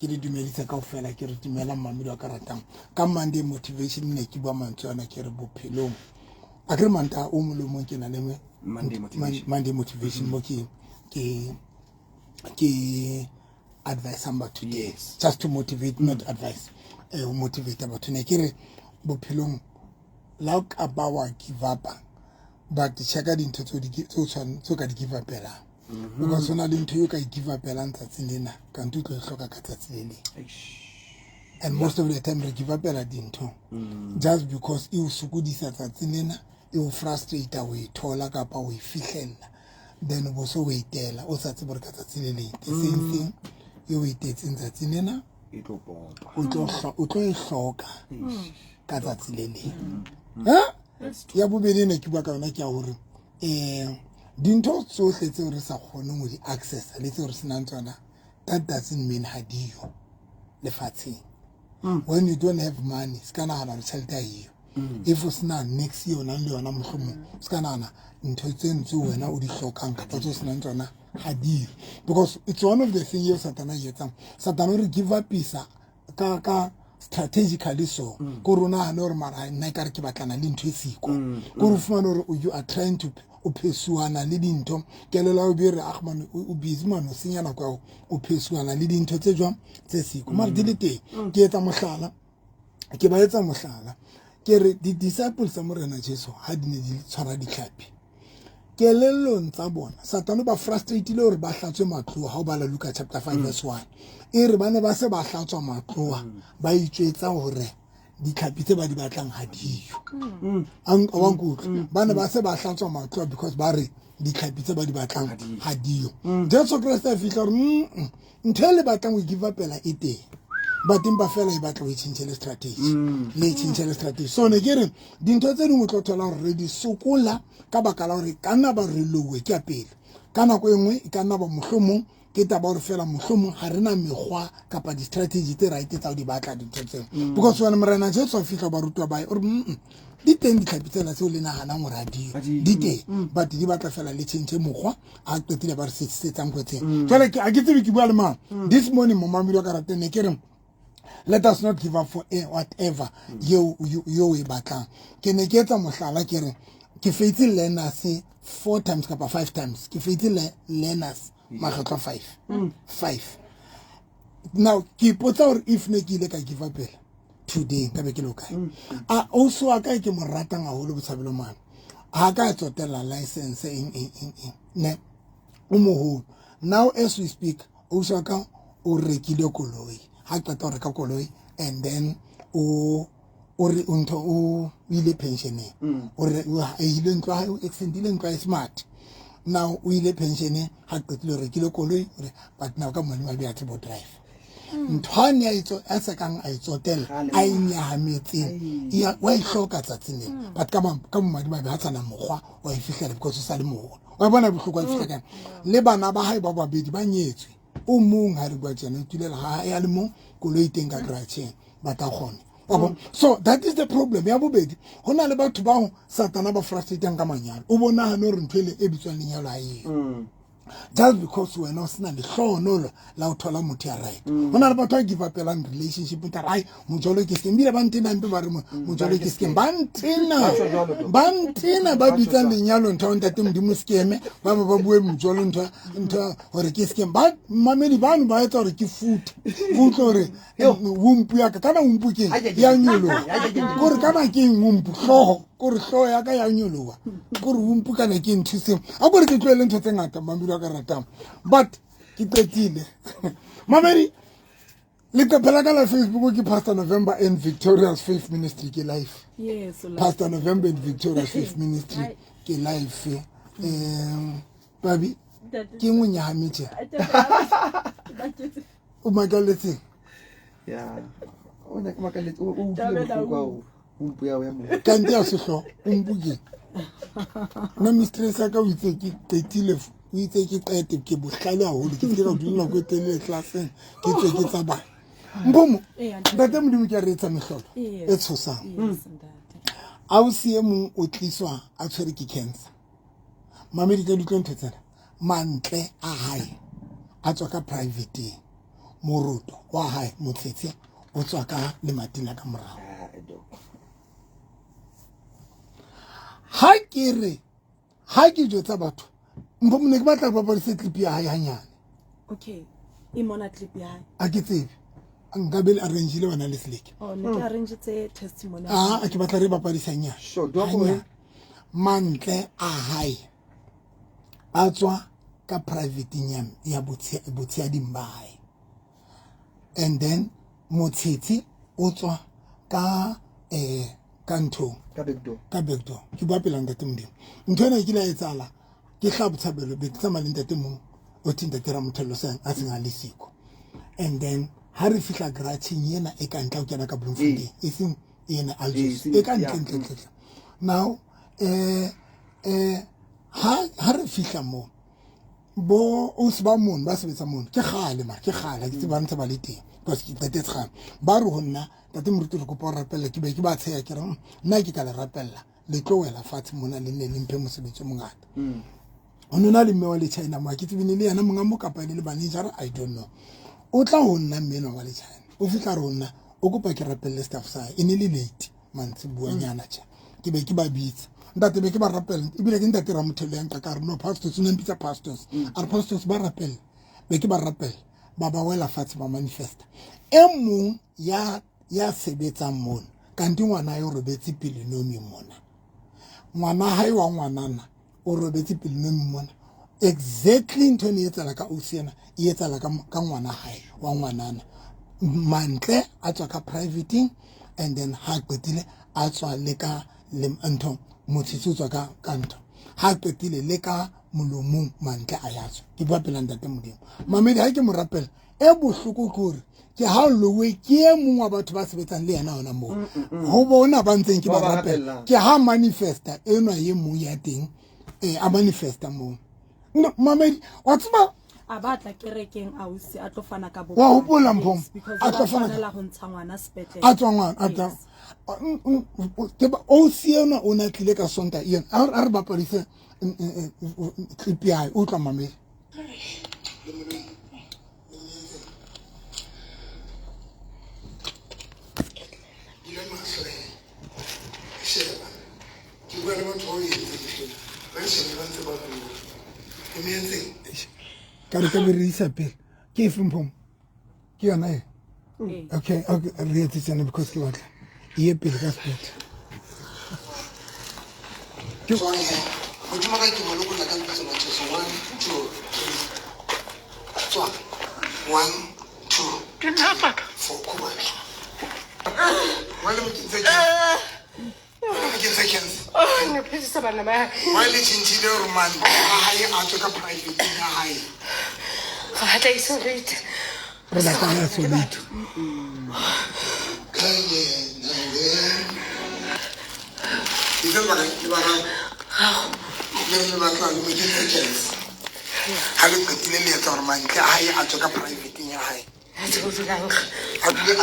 ke di dumedisa kaofela ke re dumela mmamedi wa ka ratang ka Monday motivation ne ke bua mantswana ke re bophelong agreementa o molomong ke na le Monday motivation mo ke advice about today, yes. Just to motivate, not advice. Motivate about today. Kere bophelong lauk abawa give up, but check out into to ka di give up pela. Because ona le ntho yo ka give up pela ntsatsing lena ka ntwe tlo hloka ka tsatsing lena. And most of the time we give up pela dintho just because e o sukudisa tsatsing lena e o frustrate we thola kapa we fihlella. Then o so we tell o sa tsebore ka tsatsing lena the same thing you itetseng tsatsing lena e tlo pompa o tlo e hloka ka tsatsing lena ya bobedi ne ke bua ka yona ke a hore dintho tsohle tseo re sa kgoneng ho di access le tseo re senang tsona that doesn't mean hadiyo lefatsheng when you don't have money ska na hana tšhelete hiyo if it's not next year ona le yona mohlomong ska na ntho tse ntse wena o di hlokang ka tso senang tsona hadiyo because it's one of the things you satana yetsang satana re give up isa ka strategically so korona ha no re mara nna ka re ke batlana le ntho esiko kore fumana hore you are trying to o phesuana le dintho ke lela o bire agman o busy man o senyana kwa o phesuana le dintho tse jwang tse siko mara di le teng ke etsa mohlala ke ba etsa mohlala ke re di disciples tsa morena Jesu ha di ne di tshwara ditlhapi ke lelong tsa bona satana ba frustrated hore ba hlatswe matloa ha o bala Luka chapter 5 verse 1 e re bane ba se ba hlatswa matloa ba itjwetsa hore ditlhapi tse ba di batlang ha diyo wa nkutlo bane ba se ba hlatswa matloa because ba re ditlhapi tse ba di batlang ha diyo Jesu Christ a fihla re ntho le batlang o give up ela e teng but imba fela e batla o change le strategy le change le strategy so ne ke re dintho tse dingwe tlo thola hore re di sokola ka baka la hore kana ba re lowe ke a pele kana go engwe e kana ba mohlomong ke taba hore fela mohlomong ha rena mekgwa kapa di strategy tse right tsa o di batla dintho tseo because when morena Jesu a fihla ba rutwa ba or di teng di tlhapitsela tseo le nagana mo radio di teng but di batla fela le change mokgwa a qetile ba re setsetsang go tseng jale ke a ke tsebe ke bua le mang this morning mo mamelo ka rateng ne ke re let us not give up for whatever you we batlang ke ne ke etsa mohlala ke re ke faitse learners 4 times kapa 5 times ke faitse learners makgetlo 5 now ke potsa hore if ne ke ile ka give up today ka be ke loka a also aka ke mo ratang a holo botshabelo man ha ka tsotela license ne o moholo now as we speak also aka o rekile koloi ha qeta re ka koloi and then o re unto o ile pensioneng o re ile ntlo ha o extendile ntlo e smart now o ile pensioneng ha qetile re kile koloi but now ka mona ba be bo drive nthwane ya itso a se kang a itsotela a inyahametseng ya wa ihloka tsatsing but ka mmadi ba ba tsana mogwa wa ifihlela because o sa le mogolo wa bona bohloko a ifihlela le bana ba hae ba babedi ba nyetswe o mong ha re bua tsena o tulela ha ya le mo koloi teng ka garage ba ta khona so that is the problem ya bobedi hona le batho ba satana ba frustrating ka manyalo o bona ha no re nthwele e bitswang lenyalo a yeng just because we no sina le hlono la o thola motho ya right hona le batho ba give up elang relationship nta ai mojolo ke skem bile ba ntina mpe ba re mojolo ke skem ba ntina ba bitsa lenyalo ntho ntate modimo skeme ba bue mojolo ntho hore ke skem ba mamedi bana ba etsa hore ke foot re wumpu ya ka kana wumpu ke ya nyolo gore kana ke wumpu hloho gore hloho ya ka ya nyolowa gore wumpu kana ke nthuse a gore ke tlwele ntho tse ngata mamedi ka ratang but ke qetile mamedi le ka phela ka la Facebook ke Pastor November and Victorious Faith Ministry ke live Pastor November and Victorious Faith Ministry ke live babi ke ngonya hamithe o makaletse ya ona ke makaletse o utlwe umpu ya mo ka ntse a se hlo umpuke na mistress ka o itse ke qetile o itse ke qete ke bohlale haholo ke tsela o dula go tele classeng ke tswe ke tsa ba mbomo ntate modimo ke a retsa mehlolo e tshosang a o sie mong o tliswa a tshwere ke cancer mamedi ka ditlong tsena mantle a hae a tswa ka private moroto wa hae motshetse o tswa ka le matina ka morao ha ke jotsa batho mpo mne ke batla ba se clip ya hae hanyane okay imona clip ya hae a ke tsebe nka be arrange le bana le Slake ne ke arrange tse testimony a ke batla re bapadisanya sure do go mantle a hae a tswa ka private nyam ya botshia dimbae and then motshetse o tswa ka kanto ka backdoor ke ba pela ntate modimo ntho ena ke la etsala ke hla botshabelo be tsama le ntate mo o tinta tera mothelo sang a singa le siko and then ha re fihla garage yena e ka ntla o kena ka Bloemfontein e seng yena Aljos e ka ntla now ha re fihla mo bo o se ba mon ba sebetsa mon ke gale ke tseba ntse ba le teng because ke tate tsga ba re honna tate moruti re kopa rapella ke be ke ba tsheya ke re nna ke ka le rapella le tloela fatshe mona le ne le mphe mosebetsi mongata o nona le mme wa le China ma ke tsebine le yana monga mo kapa le manager I don't know o tla honna mmeno wa le China o fitla rona o kopa ke rapelle staff sa e ne le late mantsi buanyana tja ke be ke ba bitsa ntate be ke ba rapella ibile ke ntate ra mothelo yang ka re no pastors no mpitsa pastors are pastors ba rapella be ke ba rapella ba wela fatshe ba manifesta e mong ya sebetsa mona kanti ngwana yo robetse pele no mi mona ngwana hae wa ngwanana o robetse pele no mi mona exactly ntho ne etsala ka Oceana e etsala ka ngwana hae wa ngwanana mantle a tswa ka private and then ha qetile a tswa le ka le ntho motsitsi o tswa ka kanto ha qetile le ka molomong mantle a yatswa ke bua pela ntate modimo mamedi ha ke mo rapela e bohloko kore ke ha lowe ke e mong wa batho ba sebetsang le yena ona mo ho bona ba ntseng ke ba rapela ke ha manifesta enwa ye mong ya teng a manifesta mo no mamedi wa tsaba a batla kerekeng ausi a tlo fana ka bo wa hopola mpho a tlo fana la ho ntsha ngwana sepetlele a tswa ngwana a tla ke ba o siena o na tlile ka sonta yen a re bapadise clip ya o tla mamedi Kare ka be re isa pele ke fmpom ke yona e okay re etsetsana because ke batla ye pele ka spot ke go tuma ka ke mo lo ka ntse ba tshotse 1 2 ke napa for kuba wale mtse ne phisa bana ba wale tshintshile re man hae a tsoka private ya hae ga tla isolate re la ka ya solito kanye nawe ise ba ke ba le ba ka le mtse seconds hale qetile le etsa re man ke hae a tsoka private ya hae a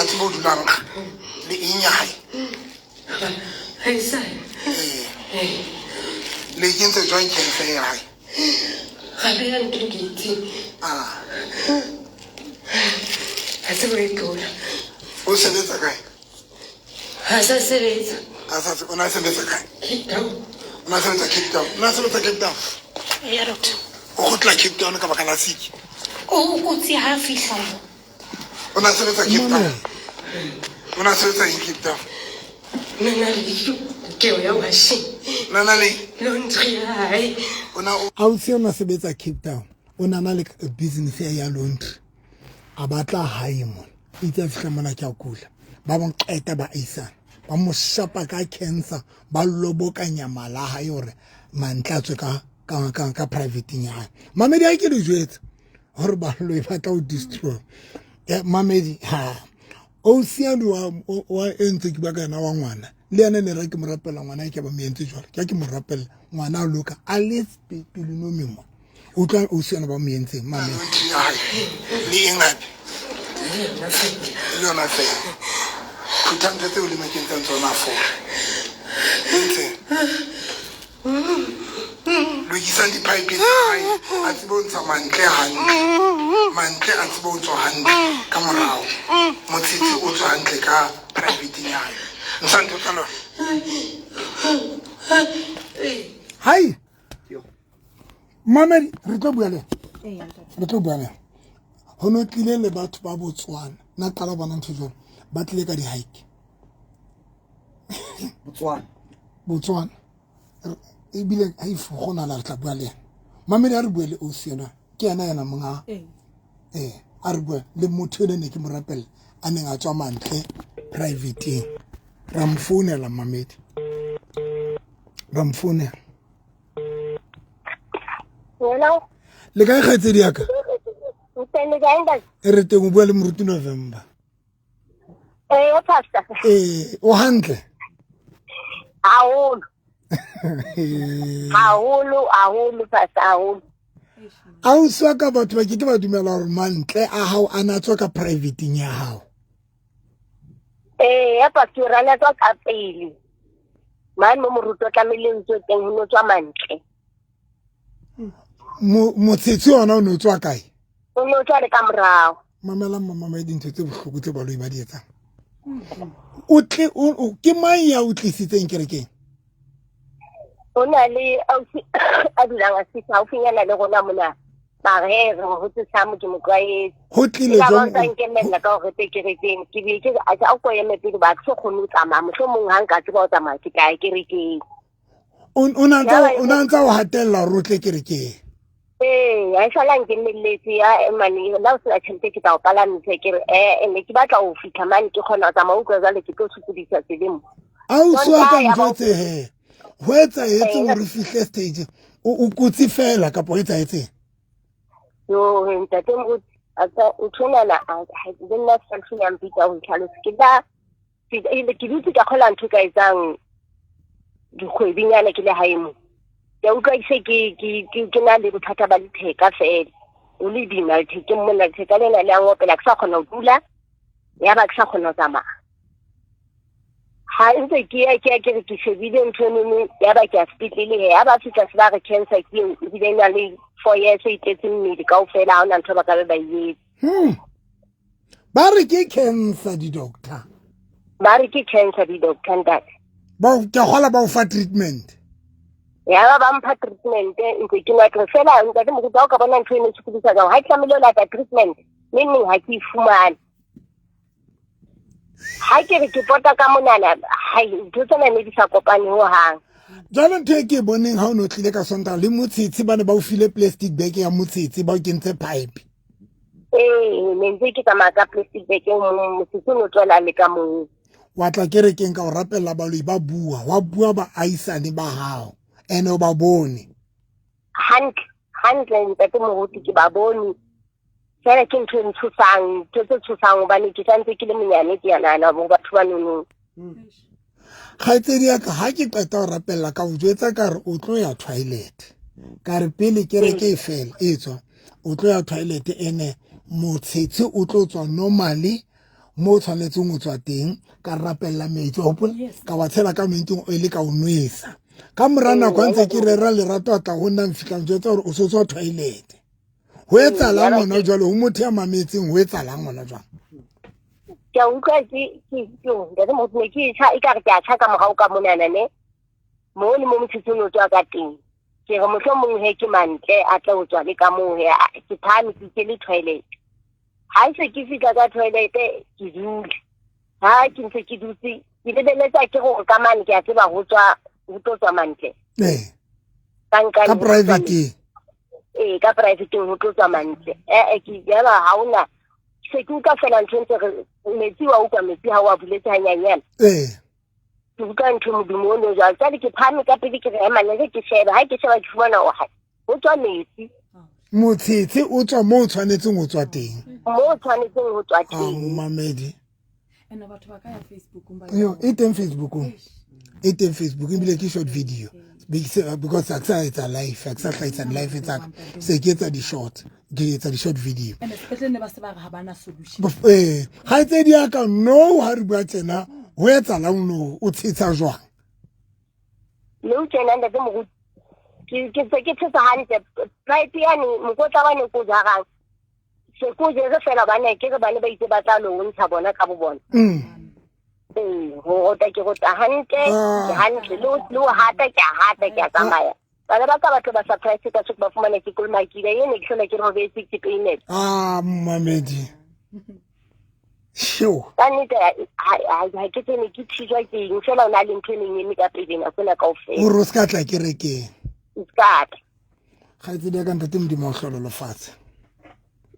tsebo dulang le eng ya hae le kentse join cancer ya hae gape ya ntho ke itse a se re tola o sebetsa kae ha sa sebetsa ona sebetsa kae Cape Town ona sebetsa Cape Town ya doctor o gotla Cape Town ka baka la siki o kotsi ha fihla ona sebetsa Cape Town ona sebetsa Cape Town nana le keo ya washi nana le laundry hai ona a se ona sebetsa Cape Town ona na le business ya laundry a batla hae mona itse fihla mona ke a kula ba bang qeta ba isa ba mo shapa ka cancer ba lobokanya mala ha yore mantla tswe ka private nya mamedi a ke le jwetsa hore ba lo e batla o destroy mamedi ha o siano wa entse ke ba kana wa ngwana le yana ne re ke morapela ngwana ke ba mentse jwale ke morapela ngwana a loka a le pele no memo o tla o siana ba mentse mama le engapi le yona fe kutanda tse o le makentsa tsona fo ntse lokisang dipipe tsa hae a tsebe ho ntsha mantle hantle mantle a tsebe ho tswa hantle ka morao motsitsi o tswa hantle ka private ya hae ntsanto tsa lona hai mamedi re tlo bua le re tlo bua le ho no tlile le batho ba Botswana na qala bona ntho jwalo ba tlile ka di hike Botswana e bile a ifu gona la re tla bua le mamedi a re bua le o siena ke yana monga a re bua le motho ne ke mo rapella a neng a tswa mantle private ra mfounela mamedi ra mfounela hello le ka kgaitse di aka Ntene gaenda e re teng o bua le moruti November pastor o hantle aholo pastor aholo a o swa ka batho ba ke ba dumela hore mantle a hao a na tswa ka private ya hao ya pastor rana tswa ka pele man mo moruti o tlameleng tswe teng ho tswa mantle motsetsi ona o no tswa kae o no tswa le ka morao mamela mama e dintho tse bohloko tse ba lo ba di etsang o tle o ke mang ya o tlisitseng kerekeng o na le a dulang a sisa o finyana le gona mona ba re go tsa mo ke mo kwae ho tlile jong ka nkemela ka go te kerekeng ke be ke a go ya mepedi ba ke khone o tsamaya mo mong hang ka tseba o tsamaya ke kae kerekeng ona ntsa o hatella ro tle kerekeng ya sala nkemeletse ya mane la o se a tshente ke tla o palamisa ke re ene ke batla o fitha mane ke khona o tsamaya o tsa le ke tlo sukudisa selemo a o swa ka ntse he ho etsa hore fihle stage o kutsi fela ka po etsa etse yo ntate mo o tshwana la a nna selfie ya mpita o tlhalo ke da ke dutse ka khola ntho ka etsang dikgwebinyana ke le haemo ya utlwa ke na le bothata ba letheka fela o le dina ke mona letheka lena le angopela ke sa khona ho dula ya ba ke sa khona ho tsamaya ha ntse ke shebile ntho nne ya ba ke a speedile ya ba fitla se ba re cancer ke e bile na le 4 years e tletse mmele ka ofela ha ona ntho ba ka ba e ba re ke cancer di doctor ntate ba ke gola ba o fa treatment ya ba mpha treatment ntse ke na ke fela ntate mo ka bona ntho ene se kudisa jang ha ke tlamelo la treatment neng ha ke fumana ha ke re ke pota ka monana ha ntho tsena ne di sa kopane ho hang jalo ntho e ke boneng ha o no tlile ka Sontaga le motsitsi ba ne ba o file plastic bag ya motsitsi ba o kentse pipe ne ntse ke tsamaya ka plastic bag motsitsi no tswela le ka moo wa tla kerekeng ka o rapella ba lo ba bua wa bua ba aisane ba hao ene o ba bone hantle ntate moruti ke ba bone fela ke ntho ntshusang ba ne ke tantse ke le menyane ke yana bo batho ba nono kgaitsedi ya ka ha ke qeta o rapella ka o jwetsa ka re o tlo ya toilet ka re pele kereke e fela e tswa o tlo ya toilet ene motsetsi o tlo tswa normally mo tshwanetseng o tswa teng ka rapella metsi hopola ka wa tshela ka mentsi o ile ka o nwesa ka morana kwa ntse ke rera lerato a tla go nna mfika njwetsa gore o tswa toilet ho etsa la ngwana jwalo o motho ya mametseng ho etsa la ngwana jwalo ke utlwa ke mo tsne ke tsha ikare ke a tsaka morao ka monana ne mo le mo motshitsi no tswa ka teng ke re motho mong he ke mantle a tla o tswa le ka mo he ke phane ke le toilet ha se ke fika ka toilet ke dule ha ke ntse ke dutse ke lebeletsa ke go ka mane ke a tseba ho tswa mantle ka private ka private ho tswa mantle ke jela ha ona se ke ka fela ntse re metsi wa utlwa metsi ha wa buletse hanyanyana ke utlwa ntho modumo no jwa tsale ke phame ka pele ke re mane ke sheba ha ke sheba ke fumana o ha ho tswa metsi motsitsi o tswa mo tshwanetseng o tswa teng mamedi ena batho ba ka ya Facebook yo e teng Facebook ebile ke short video because it's a live it's se ke etsa di short video ene spetle ne ba se ba re ha bana solution ha itse di aka no ha re bua tsena ho etsa la no o tshitsa jwang le o tsena nda mo ke tshetse hantle pipe yani mokotla wa ne ko jarang se ko je fela bana ke re bana ba itse ba tla lo ntsha bona ka bo bona ho ta ke go ta hantle lo hata ke tsamaya bana ba ka batho ba surprise ka se ba fumana ke kolmakile yene ke hlola ke re ho be se ke paynet Mamedi sure kanite ha ke tsene ke tshijwa ke eng fela ona le ntho neng ka pele na tsena kaofela o roska tla ke rekeng iskata ga itse dia ka ntate modimo o hlolo lefatshe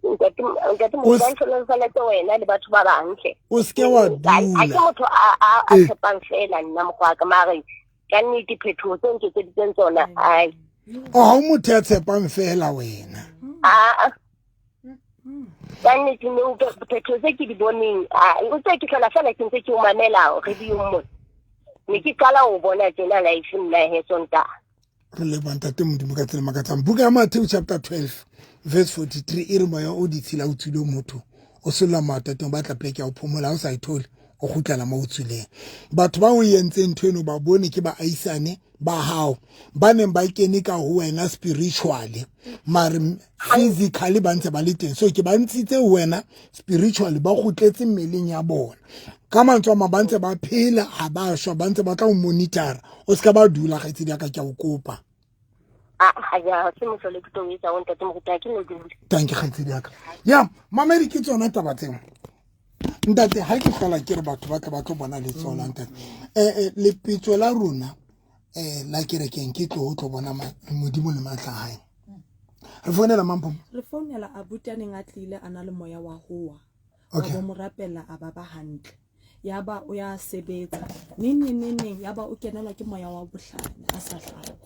ntate mo ba ntse le tlo wena le batho ba bantle o ske wa ha ke dula motho a tshepang fela nna mokgwa ka mare ka nnete phetho tse nke tse di tsona ai o ha motho ya tshepang fela wena ka nnete ne o phetho tse ke di boneng o tse ke hlola fela ke ntse ke o mamela radio mo ne ke qala o bona tsena live nna he sonta re le bantate modimo ka tsela makatsang buka ya Matthew chapter 12 verse 43 e re moya o ditshila o tswile motho o sola matatong ba tla pleke ya o phomola o sa ithole o gutlela mo o tswileng batho ba o yentseng ntweno ba bone ke ba aisane ba hao ba neng ba kene ka ho wena spiritually mare physically ba ntse ba le teng so ke ba ntshitse wena spiritually ba gutletse mmeleng ya bona ka mantswe a mabantse ba phela ha ba shwa ba ntse ba tla o monitor o ska ba dula ga itse di ka o kopa ya se mo hlole ke to etsa o ntate mo ruta ke no dula thank you khatsedi ya ka ya mamedi ke tsona taba tseng ntate ha ke hlola ke re batho ba tlo bona le tsona ntate le pitso la rona la kerekeng ke tlo bona modimo le matla hae re fonela mampo re fonela abutaneng a tlile ana le moya wa howa okay ba mo rapella a ba hantle yaba o ya sebetsa neng yaba o kenela ke moya wa bohlane a sa hlalo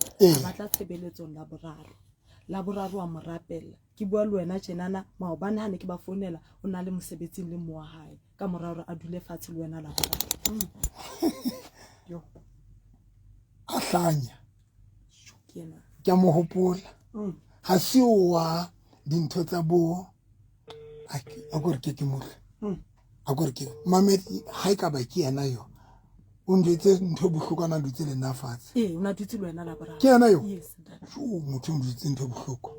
ba tla tshebeletsong la boraro wa mo rapella ke bua le wena tjenana maobane hane ke ba fonela o na le mosebetsing le mo wa hae ka moraro a dule fatshe le wena la boraro yo a hlanya kena ke mo hopola ha se wa dintho tsa bo a gore ke mo a gore ke mamedi ha ka ba ke yana yo o ndetse ntho bohlokwana dutse le nna fatshe una dutse le wena la boraro ke yana yo yes motho o ndetse ntho bohloko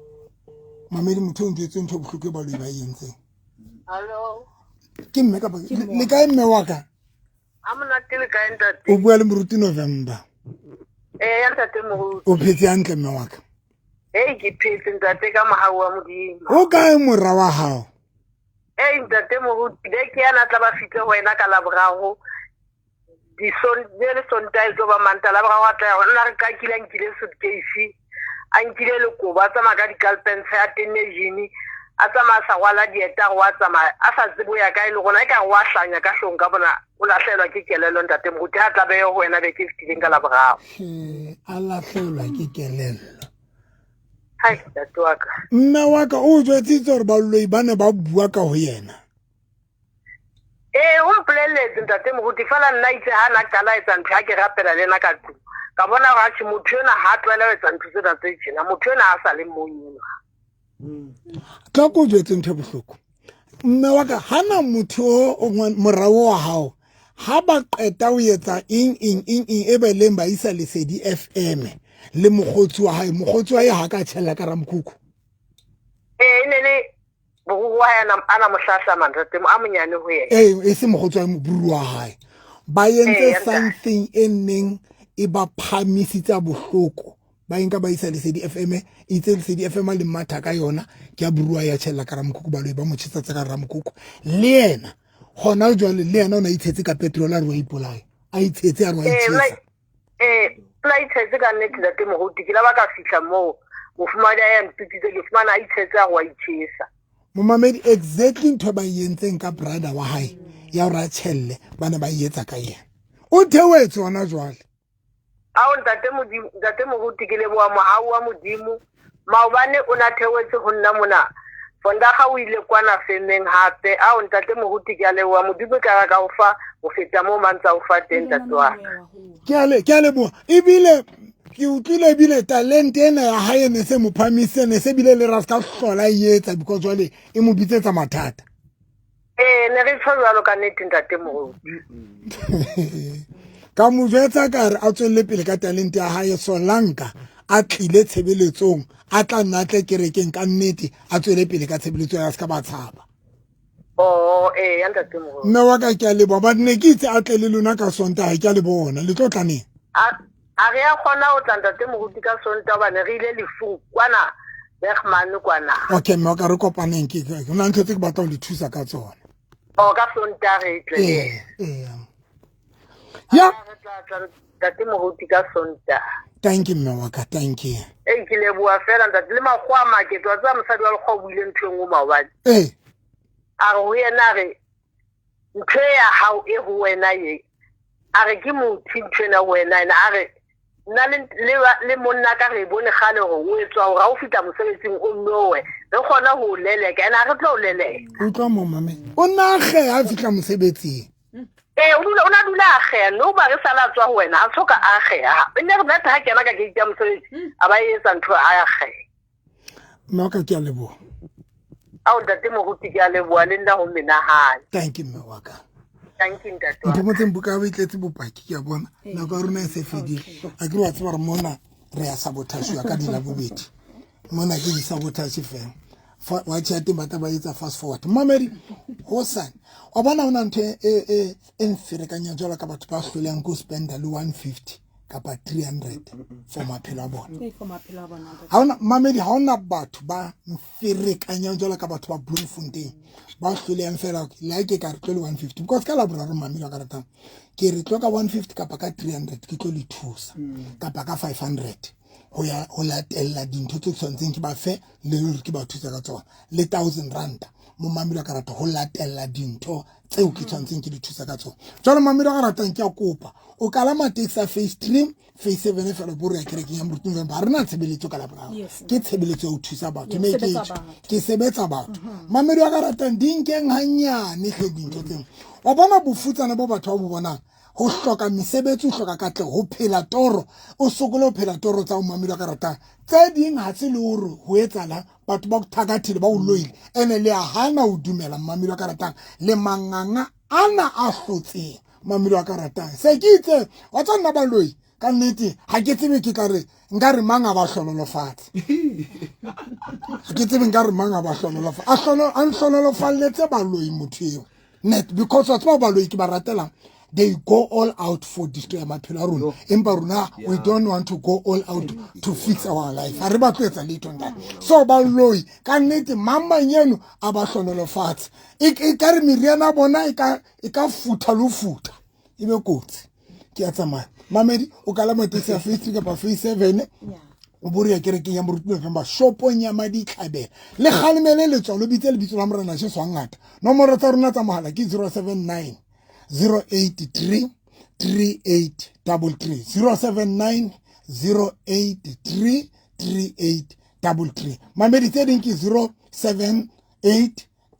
mamedi motho o ndetse ntho bohloko ba lo ba yentseng hello ke mme ka ba le kae mme wa ka amona tele ka ntate o bua le moruti November ya ntate mo o phetse hantle mme wa ka ke phetse ntate ka mohau wa modimo o kae morra wa hao ntate mo de ke yana tla ba fitle wena ka la boraro di le sontae zo ba manta la boraro tla ona re ka nkile suitcase a nkile le koba tsa maka di calpens ya tenejini a tsama sa wala dieta wa tsama a sa tsebo ya ka ile gona ka wa hlanya ka hlong ka bona o lahlelwa ke kelelo ntate mo ha tla be yo wena be ke fitileng ka la boraro a lahlelwa ke kelelo hai tatwaka nna wa ka o jwetsitse gore baloi ba ne ba bua ka ho yena o mpoleletse ntate mo di fala nna itse ha na kala etsa ntho ha ke rapela le na ka tlu ka bona ga tshi motho yona ha tlwela etsa ntho tse tse tshena motho yona a sa le monyela ka go jwetse ntho bohloko mme wa ka hana motho o morao wa hao ha ba qeta o etsa ing e be leng ba isa Lesedi FM le mogotsi wa hae ha ka tshela ka ramkhukhu ne le bo wa yana ana mohlahla mantate mo amonyane ho yena e se mogotsi wa buru wa hae ba yentse something eneng e ba phamisitsa bohloko ba inka ba isa Lesedi FM itse Lesedi FM le matha ka yona ke a burua ya tshela ka ramkhukhu ba lo ba mo tshitsa ka ramkhukhu le yena hona jwale le yena o na itshetse ka petrol a re wa ipolaya a itshetse a re wa itshetse flight se ka nne tla mo go tikela ba ka fihla mo o fumana ya ntutitse ke fumana a itshetse a wa itshesa mo mamedi exactly ntho ba yentseng ka brother wa hae ya o ra tshelle bana ba yetsa ka yena o thewetse ona jwale a o ntate mo go tikele bo mo ha wa modimo maobane o na thewetse go nna mona fonda ga o ile kwana femeng hape a o ntate mo go tikele wa modimo ka o fa o feta mo mantsa o fa teng tatwa ke ale bo ebile ke utlwile bile talent ena ya hae ne se mo phamise ne se bile le raska hlola yetsa because wale e mo bitsetsa mathata ne re tshwalo ka nete ntate mo ka mo jetsa ka re a tswelle pele ka talent ya hae Solanka a tlile tshebeletsong a tla nna tle kerekeng ka nnete a tswele pele ka tshebeletso ya ska ba tshaba. Ntate Moruti. Mme wa ka ke a leboha ba nne ke itse a tle le lona ka Sontaga ke a le bona le tlo tla neng. A re a khona o tla Ntate Moruti ka Sontaga ba ne re ile lefung kwana Bergman kwana. Okay mme wa ka re kopaneng ke nna ntse ke batla go le thusa ka tsona. Ka Sontaga e tle. Ya Ntate Moruti ka Sontaga. Thank you mme wa ka, thank you. Ke le bua fela ntate le makgwa market wa tsa mosadi wa lekgwa buile ntho engwe maobane. A re ho yena re ntho ya hao e ho wena ye. A re ke motho ntho ena ho wena a re nna le monna ka re bone gale go o etswa go ga o fita mosebetsing o mmewe re kgona ho leleka ena re tlo leleka. O tla mo mame o na ge a fitla mosebetsing. Una dula a ge no ba re sala tswa ho wena a tshoka a ge ha ne re nata ha kena ka ke tsa mosebetsi a ba etsa ntho a ge. Mme wa ka ke a leboha. Ntate Moruti ke a leboha le nna ho menahane. Thank you mme wa ka. Thank you ntate. Mpomotseng buka ba itletse bopaki ke a bona na ka rona se fedile a ke wa tseba re mona re ya sabotage ya ka dila bobedi mona ke di sabotage fela wa chat ba etsa fast forward mamedi hosane wa bona una ntho e mferekanya jwala ka batho ba hloleang go spenda le 150 kapa 300 for maphelo a bona ha ona mamedi ha ona batho ba mferekanya jwala ka batho ba Bloemfontein ba hloleang fela la ke ka re tlo le 150 because ka la boraro mamedi wa ka ratang ke re tlo ka 150 kapa ka 300 ke tlo le thusa kapa ka 500 ho ya ho latella dintho tse tshwantseng ke ba fe le re ke ba thusa ka tsona le 1000 rand mo mamelo ka rata ho latella dintho tseo ke tshwantseng ke di thusa ka tsona jalo mamelo ka ratang ke a kopa o kala taxi face 3 face 7 fela bore ya kerekeng ya Moruti ba rena tshebeletso ka la borao ke tshebeletso o thusa batho me ke sebetsa batho mamelo ka ratang dinkeng hanyane ge dintho tseng wa bona bofutsana bo batho ba bo bonang ho hloka mesebetsi o hloka katle ho phela toro o sokole ho phela toro tsa o mamelo ka ratang tse ding ha se le hore ho etsala batho ba go thakathile ba o loile ene le a hana o dumela mamelo ka ratang le manganga ana a hlotseng mamelo ka ratang se ke itse wa tsana ba loi ka nnete ha ke tsebe ke ka re nka re manga ba hlololofatse ha ke tsebe nka re manga ba hlololofatse a hlololofalletse ba loi motho eo net because wa tsaba ba loi ke ba ratela they go all out for destroy maphelo a rona empa rona we don't want to go all out to fix our life ha re ba tsetsa letho nda so ba loi ka nnete mamanyeno a ba hlonolofatse e ka re meriana bona e ka futha lo futha e be kotsi ke a tsamaya mamedi o kala taxi ya face 3 kapa face 7 o bore ya kerekeng ya Moruti November shopong ya madi tlhabela le khalemele le tswa lo bitse le bitso la morena se swangata nomoro tsa rona tsa mohala ke 079 083 3833 079 083 3833 mamedi tse ding ke 078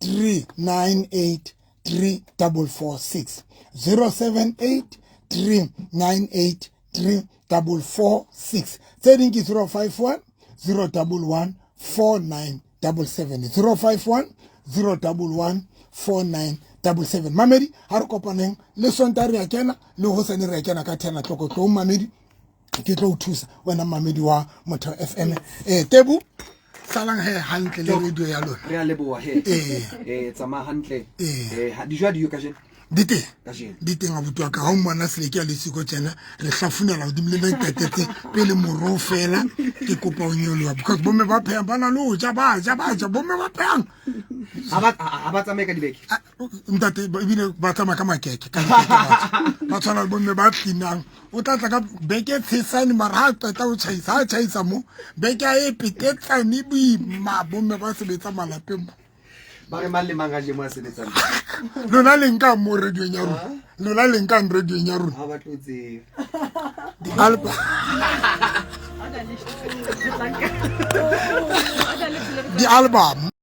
398 3446 078 398 3446 tse ding ke 051 011 4977 051 011 4977 mamedi ha re kopaneng le Sontaga ya kena le hosane re kena ka 10 tloko tlo mamedi ke tlo thusa wena mamedi wa Motho FM tebu salang he hantle le radio ya lona re a leboha he tsama hantle di jwa di yo ka jena diteng a botwa ka ha mmana se le ke a lesiko tsena re hlafunela go dimile le tetetse pele moro fela ke kopa o nyolwa because bomme ba pheya bana lo ja ba bomme ba pheyang ba tsamaye ka dibeke ntate bile ba tsamaya ka makeke ka ba tshwana le bomme ba tinang o tla ka beke tsesane mara ha qeta o chaisa mo beke a e petetsane boima bomme ba sebetsa malapeng ba re mang le mang a je mo a sebetsang lona le nka mo radio nya rona lona le nka radio nya rona ha ba tlotse di album